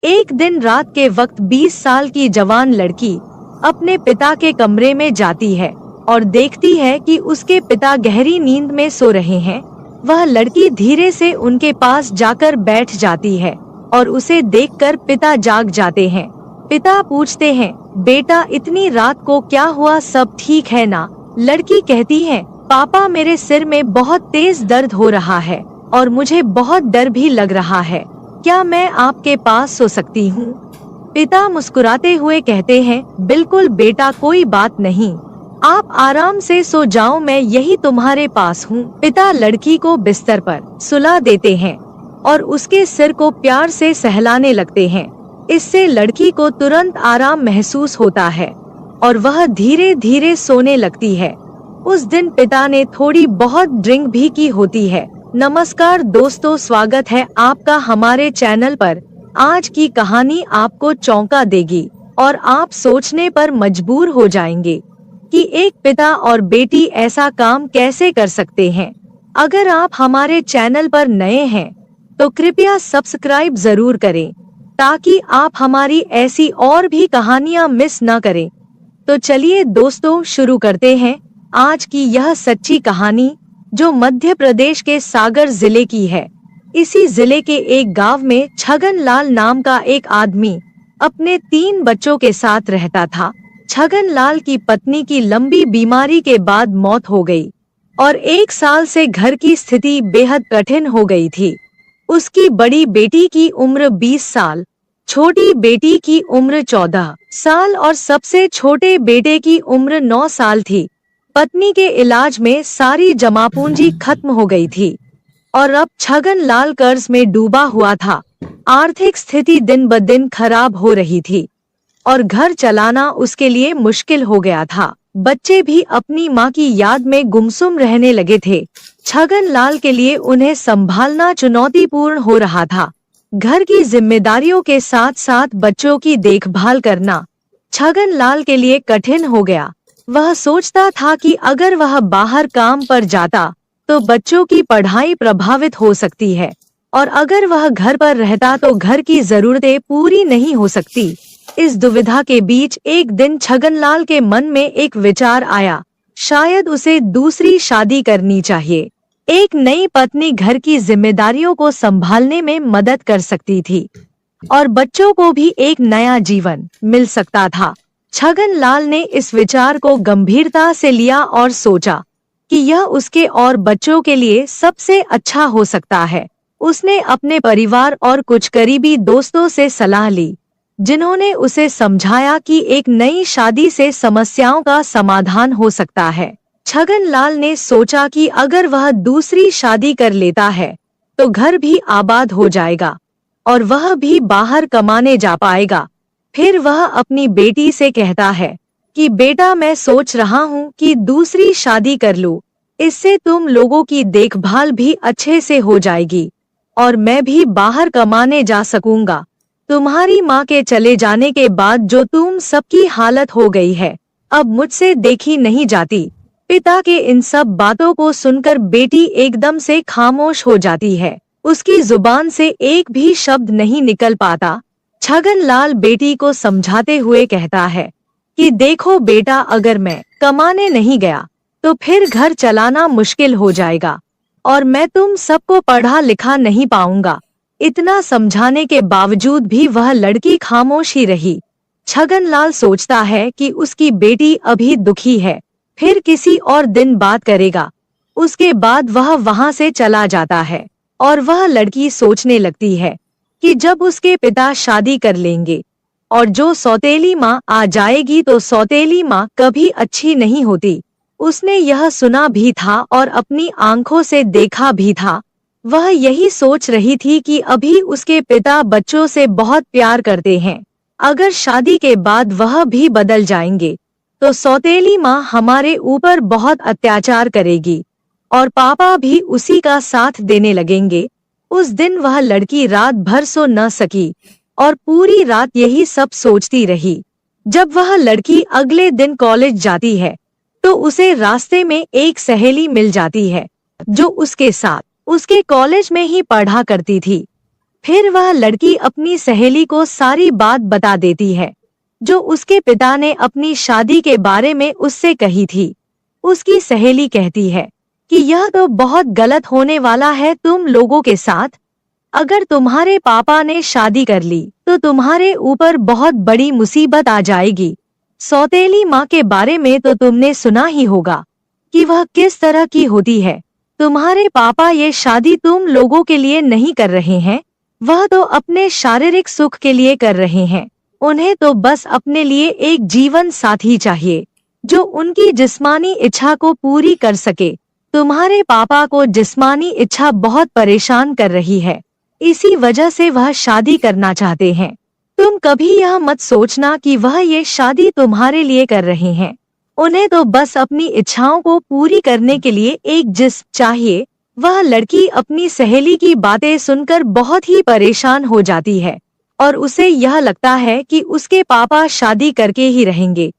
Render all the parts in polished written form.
एक दिन रात के वक्त 20 साल की जवान लड़की अपने पिता के कमरे में जाती है और देखती है कि उसके पिता गहरी नींद में सो रहे हैं। वह लड़की धीरे से उनके पास जाकर बैठ जाती है और उसे देखकर पिता जाग जाते हैं। पिता पूछते हैं, बेटा इतनी रात को क्या हुआ, सब ठीक है ना? लड़की कहती है, पापा मेरे सिर में बहुत तेज दर्द हो रहा है और मुझे बहुत डर भी लग रहा है। क्या मैं आपके पास सो सकती हूँ? पिता मुस्कुराते हुए कहते हैं, बिल्कुल बेटा, कोई बात नहीं, आप आराम से सो जाओ, मैं यही तुम्हारे पास हूँ। पिता लड़की को बिस्तर पर सुला देते हैं और उसके सिर को प्यार से सहलाने लगते हैं। इससे लड़की को तुरंत आराम महसूस होता है और वह धीरे धीरे सोने लगती है। उस दिन पिता ने थोड़ी बहुत ड्रिंक भी की होती है। नमस्कार दोस्तों, स्वागत है आपका हमारे चैनल पर। आज की कहानी आपको चौंका देगी और आप सोचने पर मजबूर हो जाएंगे कि एक पिता और बेटी ऐसा काम कैसे कर सकते हैं। अगर आप हमारे चैनल पर नए हैं तो कृपया सब्सक्राइब जरूर करें ताकि आप हमारी ऐसी और भी कहानियां मिस न करें। तो चलिए दोस्तों, शुरू करते हैं आज की यह सच्ची कहानी, जो मध्य प्रदेश के सागर जिले की है। इसी जिले के एक गांव में छगन लाल नाम का एक आदमी अपने 3 बच्चों के साथ रहता था। छगन लाल की पत्नी की लंबी बीमारी के बाद मौत हो गई और 1 साल से घर की स्थिति बेहद कठिन हो गई थी। उसकी बड़ी बेटी की उम्र 20 साल, छोटी बेटी की उम्र 14 साल और सबसे छोटे बेटे की उम्र 9 साल थी। पत्नी के इलाज में सारी जमा पूंजी खत्म हो गई थी और अब छगन लाल कर्ज में डूबा हुआ था। आर्थिक स्थिति दिन ब दिन खराब हो रही थी और घर चलाना उसके लिए मुश्किल हो गया था। बच्चे भी अपनी मां की याद में गुमसुम रहने लगे थे। छगन लाल के लिए उन्हें संभालना चुनौतीपूर्ण हो रहा था। घर की जिम्मेदारियों के साथ साथ बच्चों की देखभाल करना छगन लाल के लिए कठिन हो गया। वह सोचता था कि अगर वह बाहर काम पर जाता तो बच्चों की पढ़ाई प्रभावित हो सकती है और अगर वह घर पर रहता तो घर की जरूरतें पूरी नहीं हो सकती। इस दुविधा के बीच एक दिन छगनलाल के मन में एक विचार आया, शायद उसे दूसरी शादी करनी चाहिए। एक नई पत्नी घर की जिम्मेदारियों को संभालने में मदद कर सकती थी और बच्चों को भी एक नया जीवन मिल सकता था। छगनलाल ने इस विचार को गंभीरता से लिया और सोचा कि यह उसके और बच्चों के लिए सबसे अच्छा हो सकता है। उसने अपने परिवार और कुछ करीबी दोस्तों से सलाह ली, जिन्होंने उसे समझाया कि एक नई शादी से समस्याओं का समाधान हो सकता है। छगनलाल ने सोचा कि अगर वह दूसरी शादी कर लेता है तो घर भी आबाद हो जाएगा और वह भी बाहर कमाने जा पाएगा। फिर वह अपनी बेटी से कहता है कि बेटा, मैं सोच रहा हूँ कि दूसरी शादी कर लूं। इससे तुम लोगों की देखभाल भी अच्छे से हो जाएगी और मैं भी बाहर कमाने जा सकूंगा। तुम्हारी माँ के चले जाने के बाद जो तुम सबकी हालत हो गई है, अब मुझसे देखी नहीं जाती। पिता के इन सब बातों को सुनकर बेटी एकदम से खामोश हो जाती है। उसकी जुबान से एक भी शब्द नहीं निकल पाता। छगनलाल बेटी को समझाते हुए कहता है कि देखो बेटा, अगर मैं कमाने नहीं गया तो फिर घर चलाना मुश्किल हो जाएगा और मैं तुम सबको पढ़ा लिखा नहीं पाऊंगा। इतना समझाने के बावजूद भी वह लड़की खामोश ही रही। छगनलाल सोचता है कि उसकी बेटी अभी दुखी है, फिर किसी और दिन बात करेगा। उसके बाद वह वहां से चला जाता है और वह लड़की सोचने लगती है कि जब उसके पिता शादी कर लेंगे और जो सौतेली माँ आ जाएगी तो सौतेली माँ कभी अच्छी नहीं होती। उसने यह सुना भी था और अपनी आंखों से देखा भी था। वह यही सोच रही थी कि अभी उसके पिता बच्चों से बहुत प्यार करते हैं। अगर शादी के बाद वह भी बदल जाएंगे तो सौतेली माँ हमारे ऊपर बहुत अत्याचार करेगी और पापा भी उसी का साथ देने लगेंगे। उस दिन वह लड़की रात भर सो न सकी और पूरी रात यही सब सोचती रही। जब वह लड़की अगले दिन कॉलेज जाती है तो उसे रास्ते में एक सहेली मिल जाती है जो उसके साथ उसके कॉलेज में ही पढ़ा करती थी। फिर वह लड़की अपनी सहेली को सारी बात बता देती है जो उसके पिता ने अपनी शादी के बारे में उससे कही थी। उसकी सहेली कहती है कि यह तो बहुत गलत होने वाला है तुम लोगों के साथ। अगर तुम्हारे पापा ने शादी कर ली तो तुम्हारे ऊपर बहुत बड़ी मुसीबत आ जाएगी। सौतेली माँ के बारे में तो तुमने सुना ही होगा कि वह किस तरह की होती है। तुम्हारे पापा ये शादी तुम लोगों के लिए नहीं कर रहे हैं, वह तो अपने शारीरिक सुख के लिए कर रहे हैं। उन्हें तो बस अपने लिए एक जीवन साथी चाहिए जो उनकी जिस्मानी इच्छा को पूरी कर सके। तुम्हारे पापा को जिस्मानी इच्छा बहुत परेशान कर रही है, इसी वजह से वह शादी करना चाहते हैं। तुम कभी यह मत सोचना कि वह ये शादी तुम्हारे लिए कर रहे हैं। उन्हें तो बस अपनी इच्छाओं को पूरी करने के लिए एक जिस्म चाहिए। वह लड़की अपनी सहेली की बातें सुनकर बहुत ही परेशान हो जाती है और उसे यह लगता है कि उसके पापा शादी करके ही रहेंगे।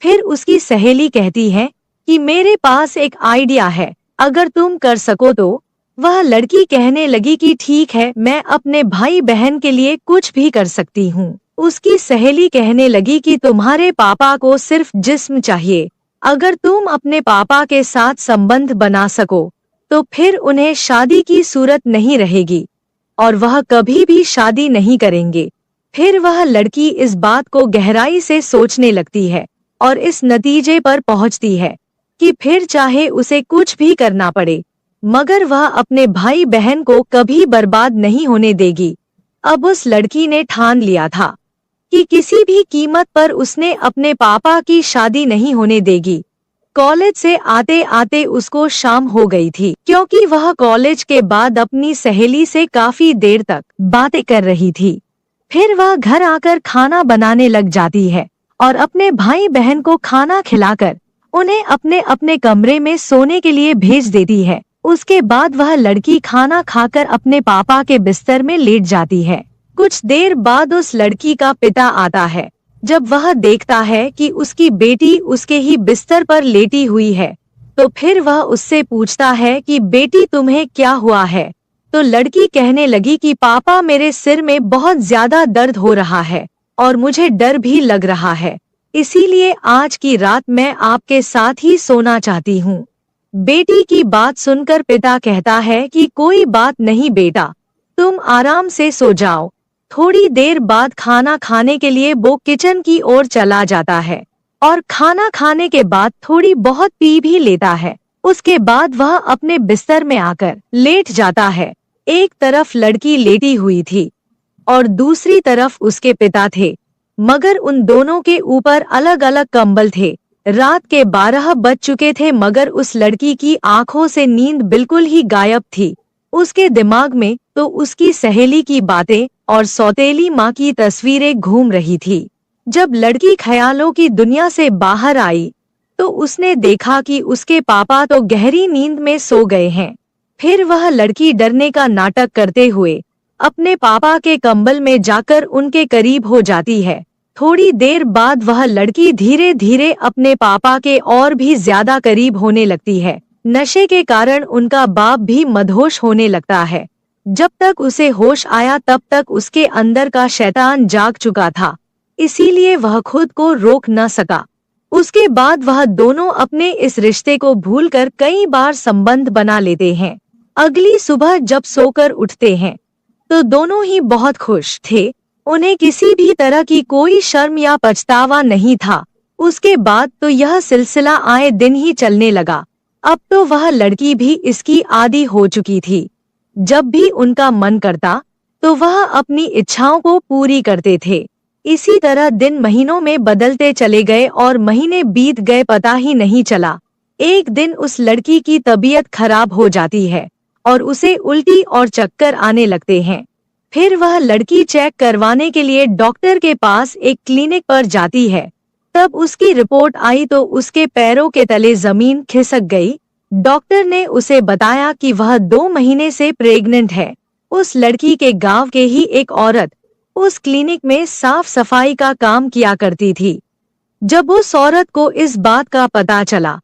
फिर उसकी सहेली कहती है कि मेरे पास एक आइडिया है, अगर तुम कर सको तो। वह लड़की कहने लगी कि ठीक है, मैं अपने भाई बहन के लिए कुछ भी कर सकती हूँ। उसकी सहेली कहने लगी कि तुम्हारे पापा को सिर्फ जिस्म चाहिए, अगर तुम अपने पापा के साथ संबंध बना सको तो फिर उन्हें शादी की सूरत नहीं रहेगी और वह कभी भी शादी नहीं करेंगे। फिर वह लड़की इस बात को गहराई से सोचने लगती है और इस नतीजे पर पहुंचती है कि फिर चाहे उसे कुछ भी करना पड़े मगर वह अपने भाई बहन को कभी बर्बाद नहीं होने देगी। अब उस लड़की ने ठान लिया था कि किसी भी कीमत पर उसने अपने पापा की शादी नहीं होने देगी। कॉलेज से आते आते उसको शाम हो गई थी, क्योंकि वह कॉलेज के बाद अपनी सहेली से काफी देर तक बातें कर रही थी। फिर वह घर आकर खाना बनाने लग जाती है और अपने भाई बहन को खाना खिलाकर उन्हें अपने अपने कमरे में सोने के लिए भेज देती है। उसके बाद वह लड़की खाना खाकर अपने पापा के बिस्तर में लेट जाती है। कुछ देर बाद उस लड़की का पिता आता है। जब वह देखता है कि उसकी बेटी उसके ही बिस्तर पर लेटी हुई है तो फिर वह उससे पूछता है कि बेटी तुम्हें क्या हुआ है। तो लड़की कहने लगी कि पापा मेरे सिर में बहुत ज्यादा दर्द हो रहा है और मुझे डर भी लग रहा है, इसीलिए आज की रात मैं आपके साथ ही सोना चाहती हूँ। बेटी की बात सुनकर पिता कहता है कि कोई बात नहीं बेटा, तुम आराम से सो जाओ। थोड़ी देर बाद खाना खाने के लिए वो किचन की ओर चला जाता है और खाना खाने के बाद थोड़ी बहुत पी भी लेता है। उसके बाद वह अपने बिस्तर में आकर लेट जाता है। एक तरफ लड़की लेटी हुई थी और दूसरी तरफ उसके पिता थे, मगर उन दोनों के ऊपर अलग अलग कंबल थे। रात के 12 बज चुके थे मगर उस लड़की की आंखों से नींद बिल्कुल ही गायब थी। उसके दिमाग में तो उसकी सहेली की बातें और सौतेली माँ की तस्वीरें घूम रही थी। जब लड़की ख्यालों की दुनिया से बाहर आई तो उसने देखा कि उसके पापा तो गहरी नींद में सो गए हैं। फिर वह लड़की डरने का नाटक करते हुए अपने पापा के कंबल में जाकर उनके करीब हो जाती है। थोड़ी देर बाद वह लड़की धीरे धीरे अपने पापा के और भी ज्यादा करीब होने लगती है। नशे के कारण उनका बाप भी मदहोश होने लगता है। जब तक उसे होश आया तब तक उसके अंदर का शैतान जाग चुका था, इसीलिए वह खुद को रोक न सका। उसके बाद वह दोनों अपने इस रिश्ते को भूलकर कई बार संबंध बना लेते हैं। अगली सुबह जब सोकर उठते हैं तो दोनों ही बहुत खुश थे। उन्हें किसी भी तरह की कोई शर्म या पछतावा नहीं था। उसके बाद तो यह सिलसिला आए दिन ही चलने लगा। अब तो वह लड़की भी इसकी आदी हो चुकी थी। जब भी उनका मन करता तो वह अपनी इच्छाओं को पूरी करते थे। इसी तरह दिन महीनों में बदलते चले गए और महीने बीत गए, पता ही नहीं चला। एक दिन उस लड़की की तबीयत खराब हो जाती है और उसे उल्टी और चक्कर आने लगते हैं। फिर वह लड़की चेक करवाने के लिए डॉक्टर के पास एक क्लिनिक पर जाती है। तब उसकी रिपोर्ट आई तो उसके पैरों के तले जमीन खिसक गई। डॉक्टर ने उसे बताया कि वह 2 महीने से प्रेग्नेंट है। उस लड़की के गांव के ही एक औरत उस क्लिनिक में साफ सफाई का काम किया करती थी। जब उस औरत को इस बात का पता चला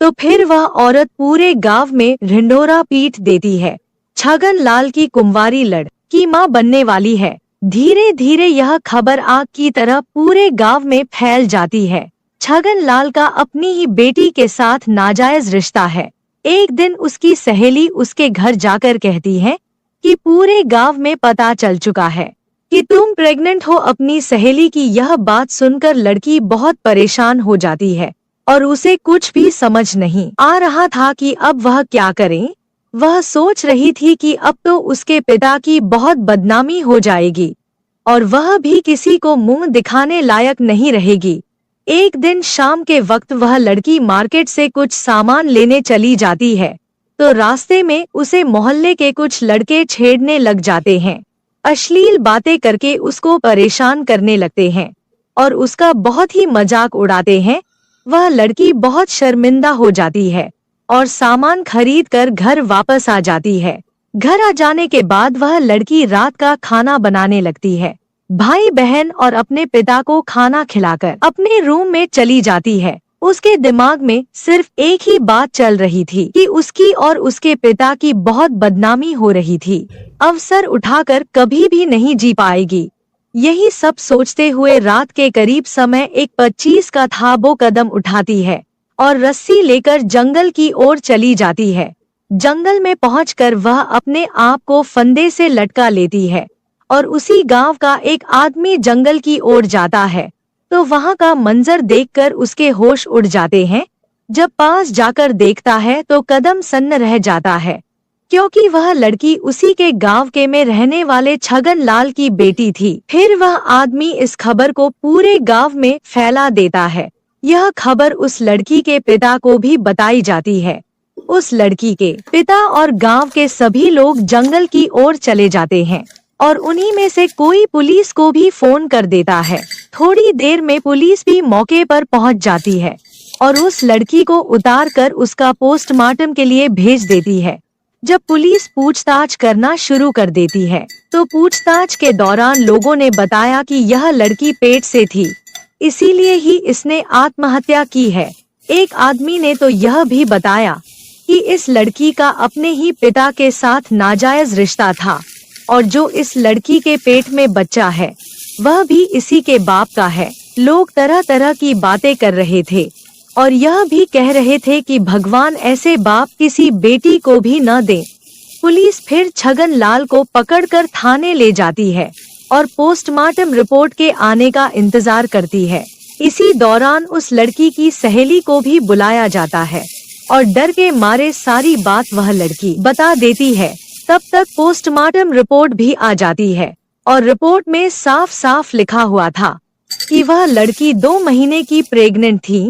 तो फिर वह औरत पूरे गांव में ढिंढोरा पीट देती है। छगन लाल की कुंवारी की मां बनने वाली है। धीरे धीरे यह खबर आग की तरह पूरे गांव में फैल जाती है। छगन लाल का अपनी ही बेटी के साथ नाजायज रिश्ता है। एक दिन उसकी सहेली उसके घर जाकर कहती है कि पूरे गांव में पता चल चुका है कि तुम प्रेग्नेंट हो। अपनी सहेली की यह बात सुनकर लड़की बहुत परेशान हो जाती है और उसे कुछ भी समझ नहीं आ रहा था कि अब वह क्या करे। वह सोच रही थी कि अब तो उसके पिता की बहुत बदनामी हो जाएगी और वह भी किसी को मुंह दिखाने लायक नहीं रहेगी। एक दिन शाम के वक्त वह लड़की मार्केट से कुछ सामान लेने चली जाती है तो रास्ते में उसे मोहल्ले के कुछ लड़के छेड़ने लग जाते हैं। अश्लील बातें करके उसको परेशान करने लगते हैं और उसका बहुत ही मजाक उड़ाते हैं। वह लड़की बहुत शर्मिंदा हो जाती है और सामान खरीद कर घर वापस आ जाती है। घर आ जाने के बाद वह लड़की रात का खाना बनाने लगती है। भाई बहन और अपने पिता को खाना खिलाकर अपने रूम में चली जाती है। उसके दिमाग में सिर्फ एक ही बात चल रही थी कि उसकी और उसके पिता की बहुत बदनामी हो रही थी। अवसर उठाकर कभी भी नहीं जी पाएगी। यही सब सोचते हुए रात के करीब समय एक 25 का था वो कदम उठाती है और रस्सी लेकर जंगल की ओर चली जाती है। जंगल में पहुंचकर वह अपने आप को फंदे से लटका लेती है और उसी गांव का एक आदमी जंगल की ओर जाता है तो वहां का मंजर देखकर उसके होश उड़ जाते हैं। जब पास जाकर देखता है तो कदम सन्न रह जाता है क्योंकि वह लड़की उसी के गांव के में रहने वाले छगन लाल की बेटी थी। फिर वह आदमी इस खबर को पूरे गांव में फैला देता है। यह खबर उस लड़की के पिता को भी बताई जाती है। उस लड़की के पिता और गांव के सभी लोग जंगल की ओर चले जाते हैं और उन्हीं में से कोई पुलिस को भी फोन कर देता है। थोड़ी देर में पुलिस भी मौके पर पहुंच जाती है और उस लड़की को उतार कर उसका पोस्टमार्टम के लिए भेज देती है। जब पुलिस पूछताछ करना शुरू कर देती है तो पूछताछ के दौरान लोगों ने बताया कि यह लड़की पेट से थी, इसीलिए ही इसने आत्महत्या की है। एक आदमी ने तो यह भी बताया कि इस लड़की का अपने ही पिता के साथ नाजायज रिश्ता था और जो इस लड़की के पेट में बच्चा है वह भी इसी के बाप का है। लोग तरह तरह की बातें कर रहे थे और यह भी कह रहे थे कि भगवान ऐसे बाप किसी बेटी को भी न दे। पुलिस फिर छगन लाल को पकड़कर थाने ले जाती है और पोस्टमार्टम रिपोर्ट के आने का इंतजार करती है। इसी दौरान उस लड़की की सहेली को भी बुलाया जाता है और डर के मारे सारी बात वह लड़की बता देती है। तब तक पोस्टमार्टम रिपोर्ट भी आ जाती है और रिपोर्ट में साफ साफ लिखा हुआ था कि वह लड़की 2 महीने की प्रेग्नेंट थी।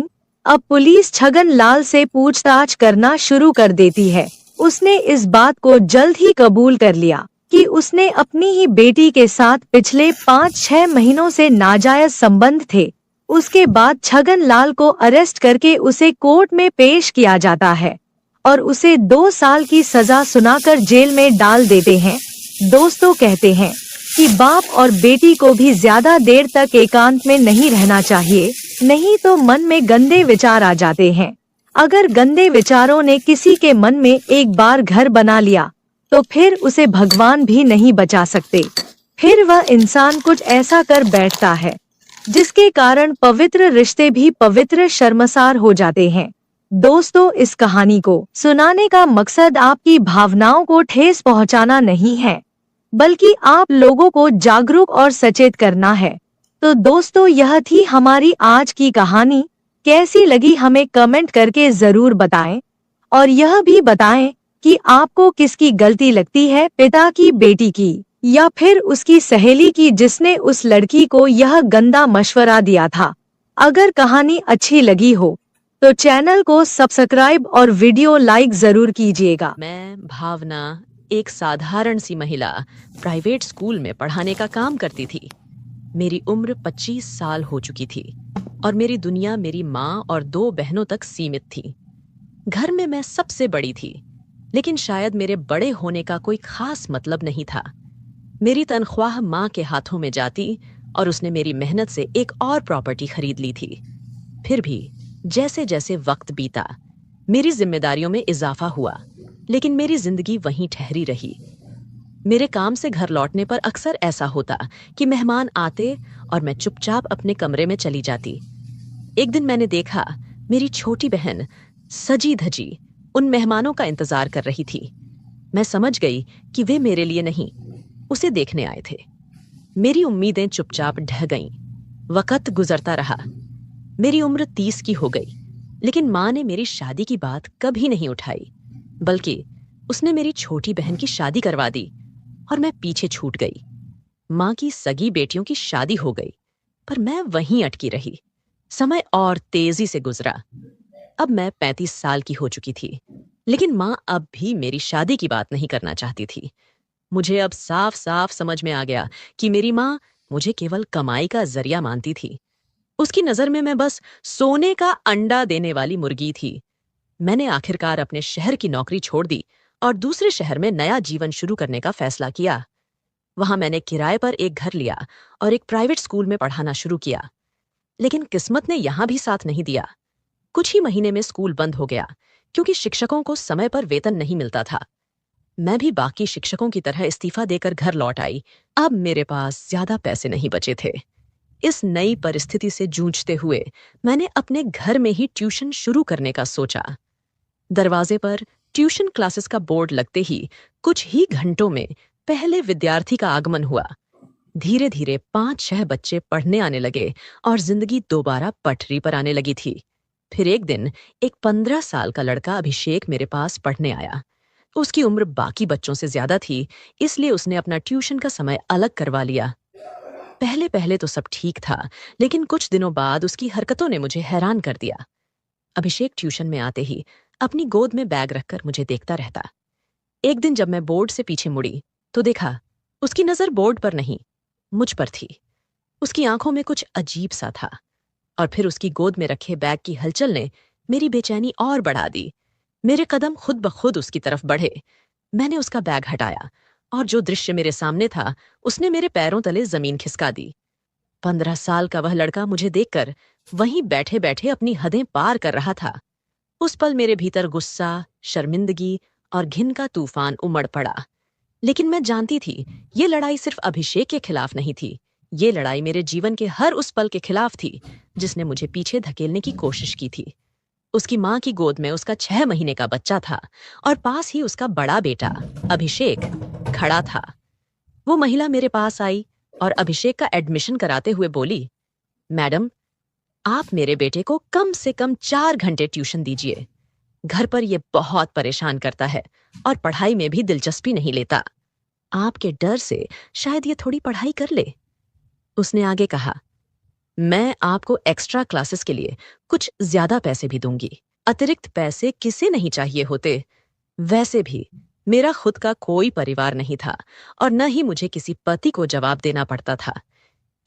अब पुलिस छगन लाल से पूछताछ करना शुरू कर देती है। उसने इस बात को जल्द ही कबूल कर लिया कि उसने अपनी ही बेटी के साथ पिछले 5-6 महीनों से नाजायज संबंध थे। उसके बाद छगन लाल को अरेस्ट करके उसे कोर्ट में पेश किया जाता है और उसे 2 साल की सजा सुनाकर जेल में डाल देते हैं। दोस्तों कहते हैं कि बाप और बेटी को भी ज्यादा देर तक एकांत में नहीं रहना चाहिए, नहीं तो मन में गंदे विचार आ जाते हैं। अगर गंदे विचारों ने किसी के मन में एक बार घर बना लिया तो फिर उसे भगवान भी नहीं बचा सकते। फिर वह इंसान कुछ ऐसा कर बैठता है जिसके कारण पवित्र रिश्ते भी पवित्र शर्मसार हो जाते हैं। दोस्तों, इस कहानी को सुनाने का मकसद आपकी भावनाओं को ठेस पहुंचाना नहीं है, बल्कि आप लोगों को जागरूक और सचेत करना है। तो दोस्तों, यह थी हमारी आज की कहानी। कैसी लगी हमें कमेंट करके जरूर बताएं और यह भी बताएं कि आपको किसकी गलती लगती है, पिता की, बेटी की या फिर उसकी सहेली की जिसने उस लड़की को यह गंदा मशवरा दिया था। अगर कहानी अच्छी लगी हो तो चैनल को सब्सक्राइब और वीडियो लाइक जरूर कीजिएगा। मैं भावना एक साधारण सी महिला प्राइवेट स्कूल में पढ़ाने का काम करती थी। मेरी उम्र 25 साल हो चुकी थी और मेरी दुनिया मेरी माँ और 2 बहनों तक सीमित थी। घर में मैं सबसे बड़ी थी, लेकिन शायद मेरे बड़े होने का कोई खास मतलब नहीं था। मेरी तनख्वाह माँ के हाथों में जाती और उसने मेरी मेहनत से एक और प्रॉपर्टी खरीद ली थी। फिर भी जैसे जैसे वक्त बीता, मेरी जिम्मेदारियों में इजाफा हुआ, लेकिन मेरी जिंदगी वहीं ठहरी रही। मेरे काम से घर लौटने पर अक्सर ऐसा होता कि मेहमान आते और मैं चुपचाप अपने कमरे में चली जाती। एक दिन मैंने देखा मेरी छोटी बहन सजी धजी उन मेहमानों का इंतजार कर रही थी। मैं समझ गई कि वे मेरे लिए नहीं, उसे देखने आए थे। मेरी उम्मीदें चुपचाप ढह गईं। वक्त गुजरता रहा। मेरी उम्र 30 की हो गई, लेकिन माँ ने मेरी शादी की बात कभी नहीं उठाई, बल्कि उसने मेरी छोटी बहन की शादी करवा दी और मैं पीछे छूट गई। माँ की सगी बेटियों की शादी हो गई, पर मैं वहीं अटकी रही। समय और तेजी से गुजरा। अब मैं 35 साल की हो चुकी थी, लेकिन माँ अब भी मेरी शादी की बात नहीं करना चाहती थी। मुझे अब साफ साफ समझ में आ गया कि मेरी माँ मुझे केवल कमाई का जरिया मानती थी। उसकी नजर में मैं बस सोने का अंडा देने वाली मुर्गी थी। मैंने आखिरकार अपने शहर की नौकरी छोड़ दी और दूसरे शहर में नया जीवन शुरू करने का फैसला किया। वहां मैंने किराए पर एक घर लिया और एक प्राइवेट स्कूल में पढ़ाना शुरू किया। लेकिन किस्मत ने यहां भी साथ नहीं दिया। कुछ ही महीने में स्कूल बंद हो गया, क्योंकि शिक्षकों को समय पर वेतन नहीं मिलता था। मैं भी बाकी शिक्षकों की तरह इस्तीफा देकर घर लौट आई। अब मेरे पास ज्यादा पैसे नहीं बचे थे। इस नई परिस्थिति से जूझते हुए मैंने अपने घर में ही ट्यूशन शुरू करने का सोचा। दरवाजे पर ट्यूशन क्लासेस का बोर्ड लगते ही कुछ ही घंटों में पहले विद्यार्थी का आगमन हुआ। धीरे धीरे 5-6 बच्चे पढ़ने आने लगे और जिंदगी दोबारा पटरी पर आने लगी थी। फिर एक दिन एक 15 साल का लड़का अभिषेक मेरे पास पढ़ने आया। उसकी उम्र बाकी बच्चों से ज्यादा थी, इसलिए उसने अपना ट्यूशन का समय अलग करवा लिया। पहले पहले तो सब ठीक था, लेकिन कुछ दिनों बाद उसकी हरकतों ने मुझे हैरान कर दिया। अभिषेक ट्यूशन में आते ही अपनी गोद में बैग रखकर मुझे देखता रहता। एक दिन जब मैं बोर्ड से पीछे मुड़ी तो देखा उसकी नजर बोर्ड पर नहीं, मुझ पर थी। उसकी आंखों में कुछ अजीब सा था। और फिर उसकी गोद में रखे बैग की हलचल ने मेरी बेचैनी और बढ़ा दी। मेरे कदम खुद ब खुद उसकी तरफ बढ़े। मैंने उसका बैग हटाया और जो दृश्य मेरे सामने था उसने मेरे पैरों तले जमीन खिसका दी। 15 साल का वह लड़का मुझे देखकर वहीं बैठे बैठे अपनी हदें पार कर रहा था। उस पल मेरे भीतर गुस्सा, शर्मिंदगी और घिन का तूफान उमड़ पड़ा। लेकिन मैं जानती थी ये लड़ाई सिर्फ अभिषेक के खिलाफ नहीं थी। ये लड़ाई मेरे जीवन के हर उस पल के खिलाफ थी जिसने मुझे पीछे धकेलने की कोशिश की थी। उसकी माँ की गोद में उसका 6 महीने का बच्चा था और पास ही उसका बड़ा बेटा अभिषेक खड़ा था। वो महिला मेरे पास आई और अभिषेक का एडमिशन कराते हुए बोली, मैडम, आप मेरे बेटे को कम से कम 4 घंटे ट्यूशन दीजिए। घर पर ये बहुत परेशान करता है और पढ़ाई में भी दिलचस्पी नहीं लेता। आपके डर से शायद ये थोड़ी पढ़ाई कर ले। उसने आगे कहा, मैं आपको एक्स्ट्रा क्लासेस के लिए कुछ ज्यादा पैसे भी दूंगी। अतिरिक्त पैसे किसे नहीं चाहिए होते। वैसे भी मेरा खुद का कोई परिवार नहीं था और न ही मुझे किसी पति को जवाब देना पड़ता था।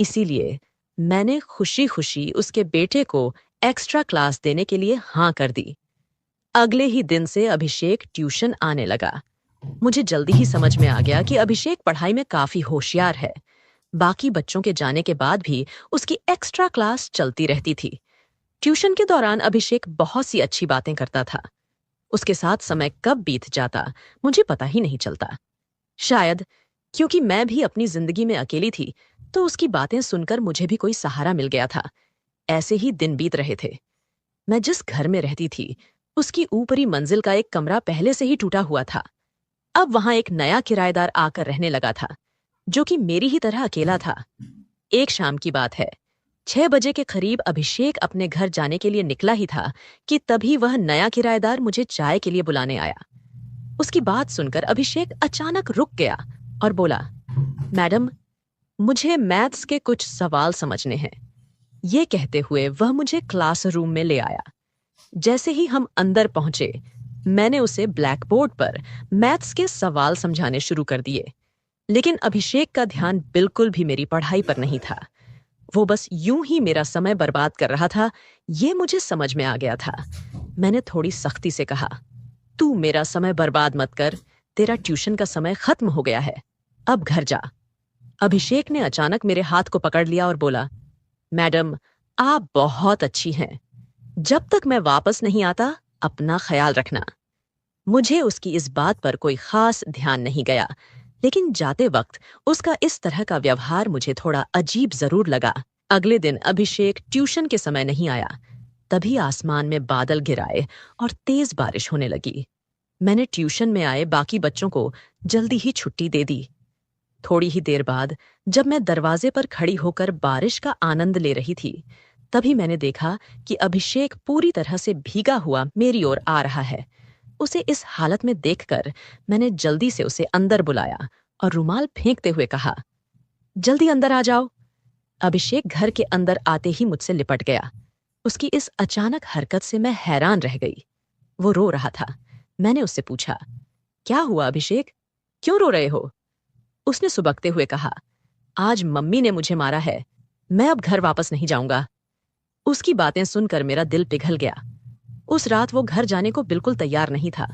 इसीलिए मैंने खुशी खुशी उसके बेटे को एक्स्ट्रा क्लास देने के लिए हाँ कर दी। अगले ही दिन से अभिषेक ट्यूशन आने लगा। मुझे जल्दी ही समझ में आ गया कि अभिषेक पढ़ाई में काफी होशियार है। बाकी बच्चों के जाने के बाद भी उसकी एक्स्ट्रा क्लास चलती रहती थी। ट्यूशन के दौरान अभिषेक बहुत सी अच्छी बातें करता था। उसके साथ समय कब बीत जाता मुझे पता ही नहीं चलता। शायद क्योंकि मैं भी अपनी जिंदगी में अकेली थी, तो उसकी बातें सुनकर मुझे भी कोई सहारा मिल गया था। ऐसे ही दिन बीत रहे थे। मैं जिस घर में रहती थी उसकी ऊपरी मंजिल का एक कमरा पहले से ही टूटा हुआ था। अब वहां एक नया किराएदार आकर रहने लगा था, जो कि मेरी ही तरह अकेला था। एक शाम की बात है, 6 बजे के करीब अभिषेक अपने घर जाने के लिए निकला ही था कि तभी वह नया किराएदार मुझे चाय के लिए बुलाने आया। उसकी बात सुनकर अभिषेक अचानक रुक गया और बोला, मैडम, मुझे मैथ्स के कुछ सवाल समझने हैं। ये कहते हुए वह मुझे क्लासरूम में ले आया। जैसे ही हम अंदर पहुंचे, मैंने उसे ब्लैक बोर्ड पर मैथ्स के सवाल समझाने शुरू कर दिए। लेकिन अभिषेक का ध्यान बिल्कुल भी मेरी पढ़ाई पर नहीं था। वो बस यूं ही मेरा समय बर्बाद कर रहा था। ये मुझे समझ में आ गया था। मैंने थोड़ी सख्ती से कहा, तू मेरा समय बर्बाद मत कर। तेरा ट्यूशन का समय खत्म हो गया है, अब घर जा। अभिषेक ने अचानक मेरे हाथ को पकड़ लिया और बोला, मैडम, आप बहुत अच्छी हैं। जब तक मैं वापस नहीं आता अपना ख्याल रखना। मुझे उसकी इस बात पर कोई खास ध्यान नहीं गया, लेकिन जाते वक्त उसका इस तरह का व्यवहार मुझे थोड़ा अजीब जरूर लगा। अगले दिन अभिषेक ट्यूशन के समय नहीं आया। तभी आसमान में बादल घिराए और तेज बारिश होने लगी। मैंने ट्यूशन में आए बाकी बच्चों को जल्दी ही छुट्टी दे दी। थोड़ी ही देर बाद जब मैं दरवाजे पर खड़ी होकर बारिश का आनंद ले रही थी, तभी मैंने देखा कि अभिषेक पूरी तरह से भीगा हुआ मेरी ओर आ रहा है। उसे इस हालत में देखकर मैंने जल्दी से उसे अंदर बुलाया और रुमाल फेंकते हुए कहा, जल्दी अंदर आ जाओ। अभिषेक घर के अंदर आते ही मुझसे लिपट गया। उसकी इस अचानक हरकत से मैं हैरान रह गई। वो रो रहा था। मैंने उससे पूछा, क्या हुआ अभिषेक, क्यों रो रहे हो? उसने सुबकते हुए कहा, आज मम्मी ने मुझे मारा है, मैं अब घर वापस नहीं जाऊंगा। उसकी बातें सुनकर मेरा दिल पिघल गया। उस रात वो घर जाने को बिल्कुल तैयार नहीं था।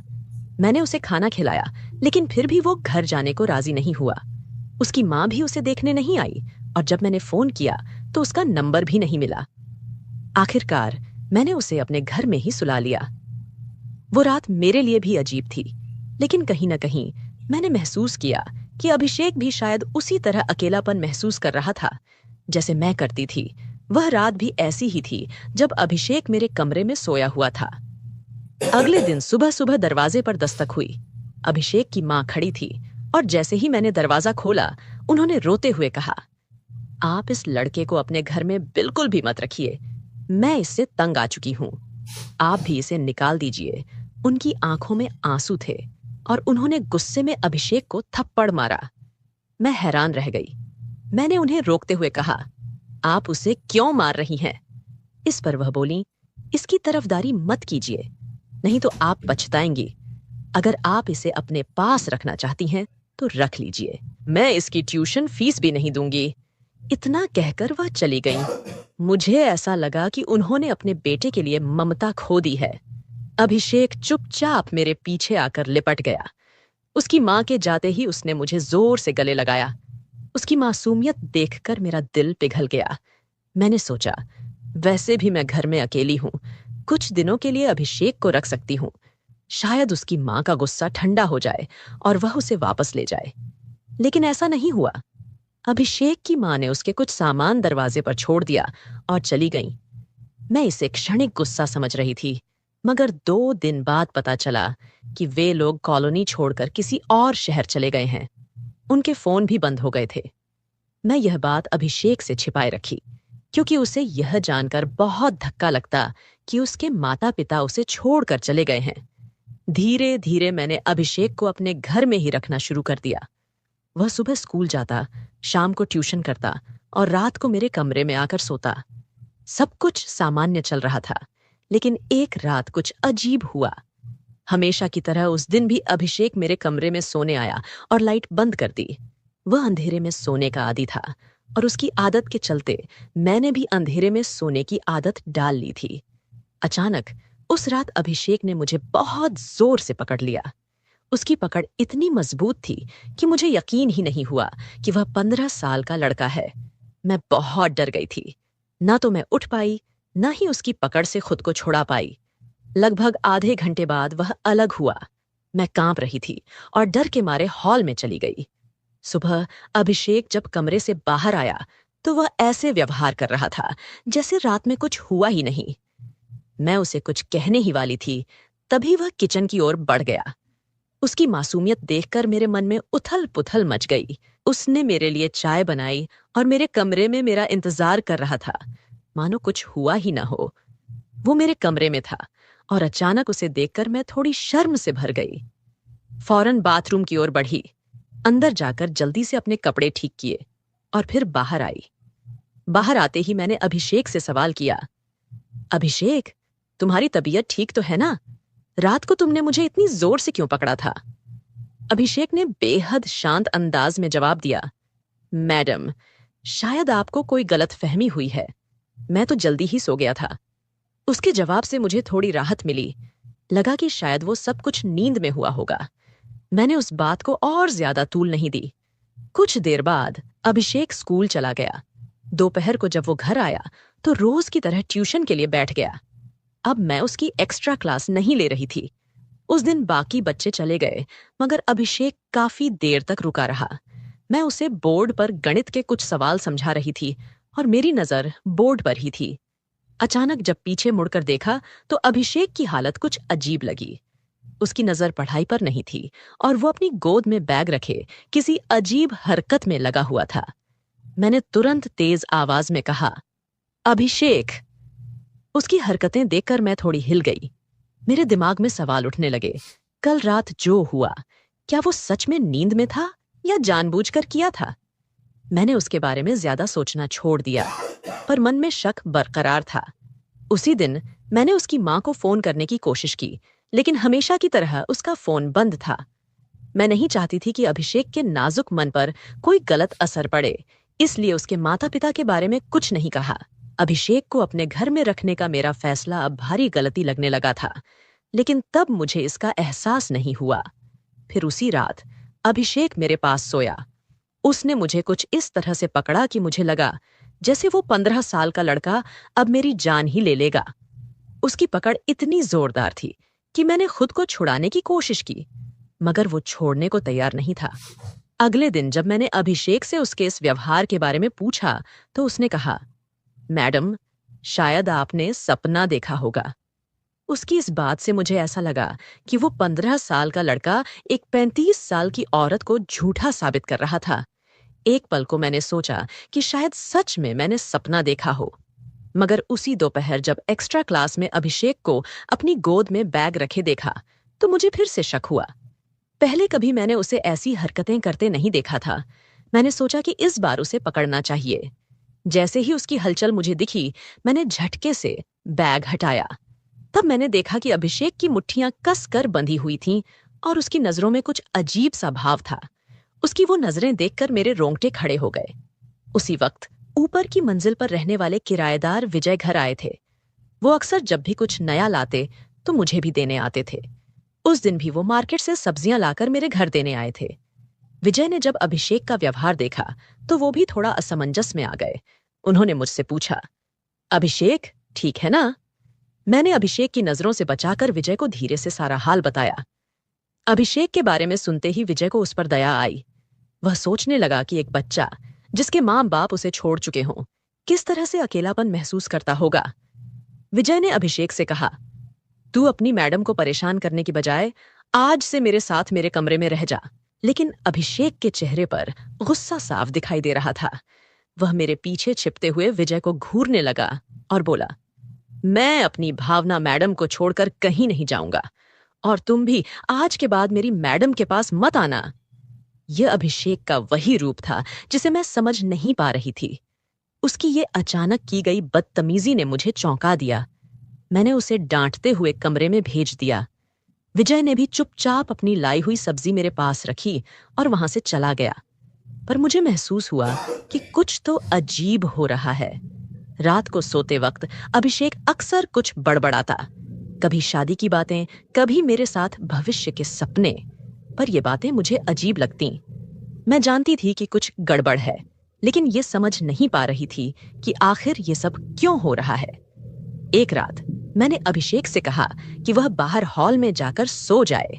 मैंने उसे खाना खिलाया, लेकिन फिर भी वो घर जाने को राजी नहीं हुआ। उसकी माँ भी उसे देखने नहीं आई और जब मैंने फोन किया तो उसका नंबर भी नहीं मिला। आखिरकार मैंने उसे अपने घर में ही सुला लिया। वो रात मेरे लिए भी अजीब थी, लेकिन कहीं न कहीं मैंने महसूस किया कि अभिषेक भी शायद उसी तरह अकेलापन महसूस कर रहा था जैसे मैं करती थी। वह रात भी ऐसी ही थी जब अभिषेक मेरे कमरे में सोया हुआ था। अगले दिन सुबह सुबह दरवाजे पर दस्तक हुई। अभिषेक की माँ खड़ी थी और जैसे ही मैंने दरवाजा खोला, उन्होंने रोते हुए कहा, आप इस लड़के को अपने घर में बिल्कुल भी मत रखिए, मैं इससे तंग आ चुकी हूँ, आप भी इसे निकाल दीजिए। उनकी आंखों में आंसू थे और उन्होंने गुस्से में अभिषेक को थप्पड़ मारा। मैं हैरान रह गई। मैंने उन्हें रोकते हुए कहा, आप उसे क्यों मार रही हैं? इस पर वह बोली, इसकी तरफदारी मत कीजिए, नहीं तो आप पछताएंगी। अगर आप इसे अपने पास रखना चाहती हैं तो रख लीजिए, मैं इसकी ट्यूशन फीस भी नहीं दूंगी। इतना कहकर वह चली गई। मुझे ऐसा लगा कि उन्होंने अपने बेटे के लिए ममता खो दी है। अभिषेक चुपचाप मेरे पीछे आकर लिपट गया। उसकी माँ के जाते ही उसने मुझे जोर से गले लगाया। उसकी मासूमियत देखकर मेरा दिल पिघल गया। मैंने सोचा, वैसे भी मैं घर में अकेली हूँ, कुछ दिनों के लिए अभिषेक को रख सकती हूँ। शायद उसकी माँ का गुस्सा ठंडा हो जाए और वह उसे वापस ले जाए। लेकिन ऐसा नहीं हुआ। अभिषेक की माँ ने उसके कुछ सामान दरवाजे पर छोड़ दिया और चली गई। मैं इसे क्षणिक गुस्सा समझ रही थी, मगर 2 दिन बाद पता चला कि वे लोग कॉलोनी छोड़कर किसी और शहर चले गए हैं। उनके फोन भी बंद हो गए थे। मैं यह बात अभिषेक से छिपाए रखी, क्योंकि उसे यह जानकर बहुत धक्का लगता कि उसके माता पिता उसे छोड़कर चले गए हैं। धीरे धीरे मैंने अभिषेक को अपने घर में ही रखना शुरू कर दिया। वह सुबह स्कूल जाता, शाम को ट्यूशन करता और रात को मेरे कमरे में आकर सोता। सब कुछ सामान्य चल रहा था, लेकिन एक रात कुछ अजीब हुआ। हमेशा की तरह उस दिन भी अभिषेक मेरे कमरे में सोने आया और लाइट बंद कर दी। वह अंधेरे में सोने का आदी था और उसकी आदत के चलते मैंने भी अंधेरे में सोने की आदत डाल ली थी। अचानक उस रात अभिषेक ने मुझे बहुत जोर से पकड़ लिया। उसकी पकड़ इतनी मजबूत थी कि मुझे यकीन ही नहीं हुआ कि वह 15 साल का लड़का है। मैं बहुत डर गई थी। ना तो मैं उठ पाई, ना ही उसकी पकड़ से खुद को छुड़ा पाई। लगभग आधे घंटे बाद वह अलग हुआ। मैं कांप रही थी और डर के मारे हॉल में चली गई। सुबह अभिषेक जब कमरे से बाहर आया तो वह ऐसे व्यवहार कर रहा था जैसे रात में कुछ हुआ ही नहीं। मैं उसे कुछ कहने ही वाली थी, तभी वह किचन की ओर बढ़ गया। उसकी मासूमियत देखकर मेरे मन में उथल पुथल मच गई। उसने मेरे लिए चाय बनाई और मेरे कमरे में मेरा इंतजार कर रहा था, मानो कुछ हुआ ही ना हो। वो मेरे कमरे में था और अचानक उसे देखकर मैं थोड़ी शर्म से भर गई। फौरन बाथरूम की ओर बढ़ी, अंदर जाकर जल्दी से अपने कपड़े ठीक किए और फिर बाहर आई। बाहर आते ही मैंने अभिषेक से सवाल किया, अभिषेक, तुम्हारी तबीयत ठीक तो है ना? रात को तुमने मुझे इतनी जोर से क्यों पकड़ा था? अभिषेक ने बेहद शांत अंदाज में जवाब दिया, मैडम, शायद आपको कोई गलतफहमी हुई है, मैं तो जल्दी ही सो गया था। उसके जवाब से मुझे थोड़ी राहत मिली। लगा कि शायद वो सब कुछ नींद में हुआ होगा। मैंने उस बात को और ज्यादा तूल नहीं दी। कुछ देर बाद अभिषेक स्कूल चला गया। दोपहर को जब वो घर आया तो रोज की तरह ट्यूशन के लिए बैठ गया। अब मैं उसकी एक्स्ट्रा क्लास नहीं ले रही थी। उस दिन बाकी बच्चे चले गए, मगर अभिषेक काफी देर तक रुका रहा। मैं उसे बोर्ड पर गणित के कुछ सवाल समझा रही थी और मेरी नजर बोर्ड पर ही थी। अचानक जब पीछे मुड़कर देखा तो अभिषेक की हालत कुछ अजीब लगी। उसकी नजर पढ़ाई पर नहीं थी और वो अपनी गोद में बैग रखे किसी अजीब हरकत में लगा हुआ था। मैंने तुरंत तेज आवाज में कहा, अभिषेक। उसकी हरकतें देखकर मैं थोड़ी हिल गई। मेरे दिमाग में सवाल उठने लगे। कल रात जो हुआ, क्या वो सच में नींद में था या जानबूझकर किया था? मैंने उसके बारे में ज्यादा सोचना छोड़ दिया, पर मन में शक बरकरार था। उसी दिन मैंने उसकी मां को फोन करने की कोशिश की, लेकिन हमेशा की तरह उसका फोन बंद था। मैं नहीं चाहती थी कि अभिषेक के नाजुक मन पर कोई गलत असर पड़े, इसलिए उसके माता पिता के बारे में कुछ नहीं कहा। अभिषेक को अपने घर में रखने का मेरा फैसला अब भारी गलती लगने लगा था, लेकिन तब मुझे इसका एहसास नहीं हुआ। फिर उसी रात अभिषेक मेरे पास सोया। उसने मुझे कुछ इस तरह से पकड़ा कि मुझे लगा जैसे वो 15 साल का लड़का अब मेरी जान ही ले लेगा। उसकी पकड़ इतनी जोरदार थी कि मैंने खुद को छुड़ाने की कोशिश की, मगर वो छोड़ने को तैयार नहीं था। अगले दिन जब मैंने अभिषेक से उसके इस व्यवहार के बारे में पूछा तो उसने कहा, मैडम, शायद आपने सपना देखा होगा। उसकी इस बात से मुझे ऐसा लगा कि वो 15 साल का लड़का एक 35 साल की औरत को झूठा साबित कर रहा था। एक पल को मैंने सोचा कि शायद सच में मैंने सपना देखा हो, मगर उसी दोपहर जब एक्स्ट्रा क्लास में अभिषेक को अपनी गोद में बैग रखे देखा तो मुझे फिर से शक हुआ। पहले कभी मैंने उसे ऐसी हरकतें करते नहीं देखा था। मैंने सोचा कि इस बार उसे पकड़ना चाहिए। जैसे ही उसकी हलचल मुझे दिखी, मैंने झटके से बैग हटाया। तब मैंने देखा कि अभिषेक की मुट्ठियां कसकर बंधी हुई थीं और उसकी नजरों में कुछ अजीब सा भाव था। उसकी वो नजरें देखकर मेरे रोंगटे खड़े हो गए। उसी वक्त ऊपर की मंजिल पर रहने वाले किराएदार विजय घर आए थे। वो अक्सर जब भी कुछ नया लाते तो मुझे भी देने आते थे। उस दिन भी वो मार्केट से सब्जियां लाकर मेरे घर देने आए थे। विजय ने जब अभिषेक का व्यवहार देखा तो वो भी थोड़ा असमंजस में आ गए। उन्होंने मुझसे पूछा, अभिषेक ठीक है ना? मैंने अभिषेक की नजरों से बचाकर विजय को धीरे से सारा हाल बताया। अभिषेक के बारे में सुनते ही विजय को उस पर दया आई। वह सोचने लगा कि एक बच्चा जिसके माँ बाप उसे छोड़ चुके हों, किस तरह से अकेलापन महसूस करता होगा। विजय ने अभिषेक से कहा, तू अपनी मैडम को परेशान करने की बजाय आज से मेरे साथ मेरे कमरे में रह जा। लेकिन अभिषेक के चेहरे पर गुस्सा साफ दिखाई दे रहा था। वह मेरे पीछे छिपते हुए विजय को घूरने लगा और बोला, मैं अपनी भावना मैडम को छोड़कर कहीं नहीं जाऊंगा और तुम भी आज के बाद मेरी मैडम के पास मत आना। यह अभिषेक का वही रूप था जिसे मैं समझ नहीं पा रही थी। उसकी ये अचानक की गई बदतमीजी ने मुझे चौंका दिया। मैंने उसे डांटते हुए कमरे में भेज दिया। विजय ने भी चुपचाप अपनी लाई हुई सब्जी मेरे पास रखी और वहां से चला गया। पर मुझे महसूस हुआ कि कुछ तो अजीब हो रहा है। रात को सोते वक्त अभिषेक अक्सर कुछ बड़बड़ाता, कभी शादी की बातें, कभी मेरे साथ भविष्य के सपने। पर ये बातें मुझे अजीब लगती। मैं जानती थी कि कुछ गड़बड़ है, लेकिन ये समझ नहीं पा रही थी कि आखिर ये सब क्यों हो रहा है। एक रात मैंने अभिषेक से कहा कि वह बाहर हॉल में जाकर सो जाए,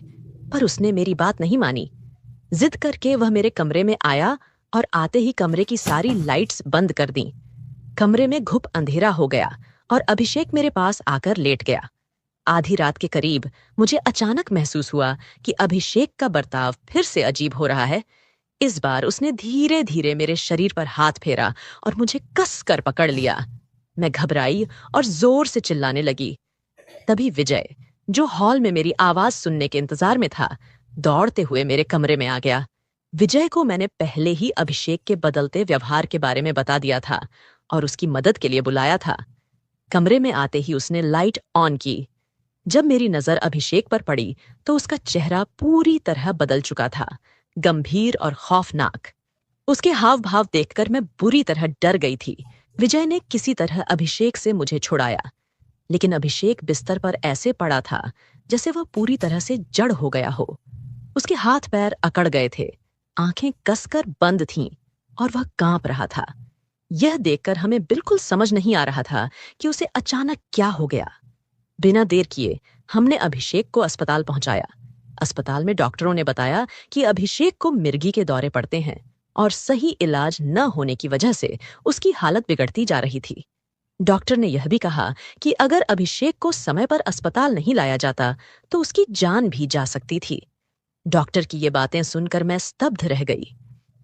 पर उसने मेरी बात नहीं मानी। जिद करके वह मेरे कमरे में आया और आते ही कमरे की सारी लाइट्स बंद कर दी। कमरे में घुप अंधेरा हो गया और अभिषेक मेरे पास आकर लेट गया। आधी रात के करीब मुझे अचानक महसूस हुआ कि अभिषेक का बर्ताव फिर से अजीब हो रहा है। इस बार उसने धीरे धीरे मेरे शरीर पर हाथ फेरा और मुझे कस कर पकड़ लिया। मैं घबराई और जोर से चिल्लाने लगी। तभी विजय, जो हॉल में मेरी आवाज सुनने के इंतजार में था, दौड़ते हुए मेरे कमरे में आ गया। विजय को मैंने पहले ही अभिषेक के बदलते व्यवहार के बारे में बता दिया था और उसकी मदद के लिए बुलाया था। कमरे में आते ही उसने लाइट ऑन की। जब मेरी नजर अभिषेक पर पड़ी तो उसका चेहरा पूरी तरह बदल चुका था, गंभीर और खौफनाक। उसके हाव भाव देखकर मैं बुरी तरह डर गई थी। विजय ने किसी तरह अभिषेक से मुझे छुड़ाया, लेकिन अभिषेक बिस्तर पर ऐसे पड़ा था जैसे वह पूरी तरह से जड़ हो गया हो। उसके हाथ पैर अकड़ गए थे, आंखें कसकर बंद थीं और वह कांप रहा था। यह देखकर हमें बिल्कुल समझ नहीं आ रहा था कि उसे अचानक क्या हो गया। बिना देर किए हमने अभिषेक को अस्पताल पहुंचाया। अस्पताल में डॉक्टरों ने बताया कि अभिषेक को मिर्गी के दौरे पड़ते हैं और सही इलाज न होने की वजह से उसकी हालत बिगड़ती जा रही थी। डॉक्टर ने यह भी कहा कि अगर अभिषेक को समय पर अस्पताल नहीं लाया जाता तो उसकी जान भी जा सकती थी। डॉक्टर की ये बातें सुनकर मैं स्तब्ध रह गई।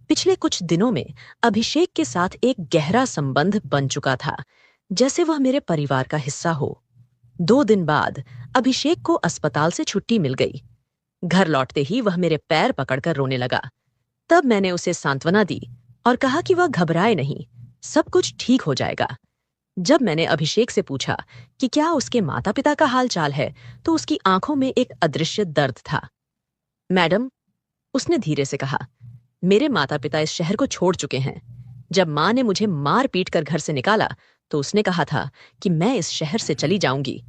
पिछले कुछ दिनों में अभिषेक के साथ एक गहरा संबंध बन चुका था, जैसे वह मेरे परिवार का हिस्सा हो। 2 दिन बाद अभिषेक को अस्पताल से छुट्टी मिल गई। घर लौटते ही वह मेरे पैर पकड़कर रोने लगा। तब मैंने उसे सांत्वना दी और कहा कि वह घबराए नहीं, सब कुछ ठीक हो जाएगा। जब मैंने अभिषेक से पूछा कि क्या उसके माता पिता का हाल चाल है, तो उसकी आंखों में एक अदृश्य दर्द था। मैडम, उसने धीरे से कहा, मेरे माता पिता इस शहर को छोड़ चुके हैं। जब माँ ने मुझे मार पीट कर घर से निकाला तो उसने कहा था कि मैं इस शहर से चली जाऊंगी।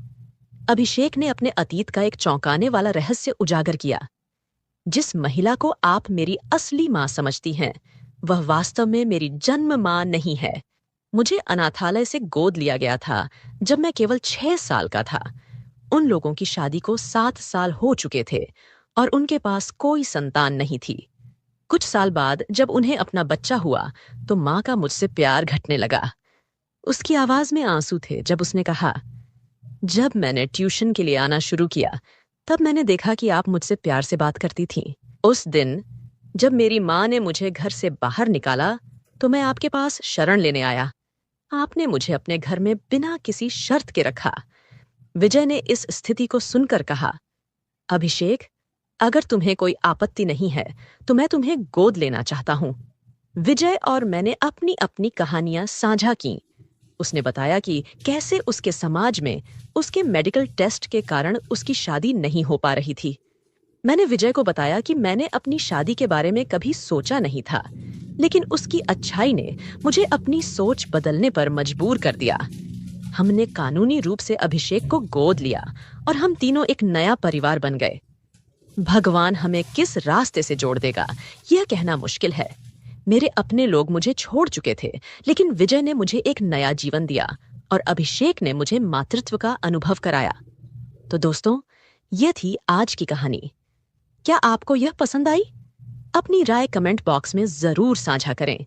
अभिषेक ने अपने अतीत का एक चौंकाने वाला रहस्य उजागर किया। जिस महिला को आप मेरी असली माँ समझती हैं, वह वास्तव में मेरी जन्म माँ नहीं है। मुझे अनाथालय से गोद लिया गया था जब मैं केवल 6 साल का था। उन लोगों की शादी को 7 साल हो चुके थे और उनके पास कोई संतान नहीं थी। कुछ साल बाद जब उन्हें अपना बच्चा हुआ तो माँ का मुझसे प्यार घटने लगा। उसकी आवाज में आंसू थे जब उसने कहा, जब मैंने ट्यूशन के लिए आना शुरू किया तब मैंने देखा कि आप मुझसे प्यार से बात करती थीं। उस दिन जब मेरी माँ ने मुझे घर से बाहर निकाला तो मैं आपके पास शरण लेने आया। आपने मुझे अपने घर में बिना किसी शर्त के रखा। विजय ने इस स्थिति को सुनकर कहा, अभिषेक, अगर तुम्हें कोई आपत्ति नहीं है तो मैं तुम्हें गोद लेना चाहता हूं। विजय और मैंने अपनी अपनी कहानियां साझा की। उसने बताया कि कैसे उसके समाज में उसके मेडिकल टेस्ट के कारण उसकी शादी नहीं हो पा रही थी। मैंने विजय को बताया कि मैंने अपनी शादी के बारे में कभी सोचा नहीं था, लेकिन उसकी अच्छाई ने मुझे अपनी सोच बदलने पर मजबूर कर दिया। हमने कानूनी रूप से अभिषेक को गोद लिया और हम तीनों एक नया परिवार बन गए। भगवान हमें किस रास्ते से जोड़ देगा, यह कहना मुश्किल है। मेरे अपने लोग मुझे छोड़ चुके थे, लेकिन विजय ने मुझे एक नया जीवन दिया और अभिषेक ने मुझे मातृत्व का अनुभव कराया। तो दोस्तों, यह थी आज की कहानी। क्या आपको यह पसंद आई? अपनी राय कमेंट बॉक्स में जरूर साझा करें।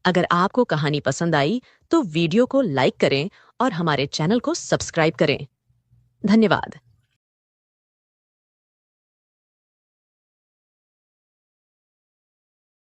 अगर आपको कहानी पसंद आई तो वीडियो को लाइक करें और हमारे चैनल को सब्सक्राइब करें। धन्यवाद।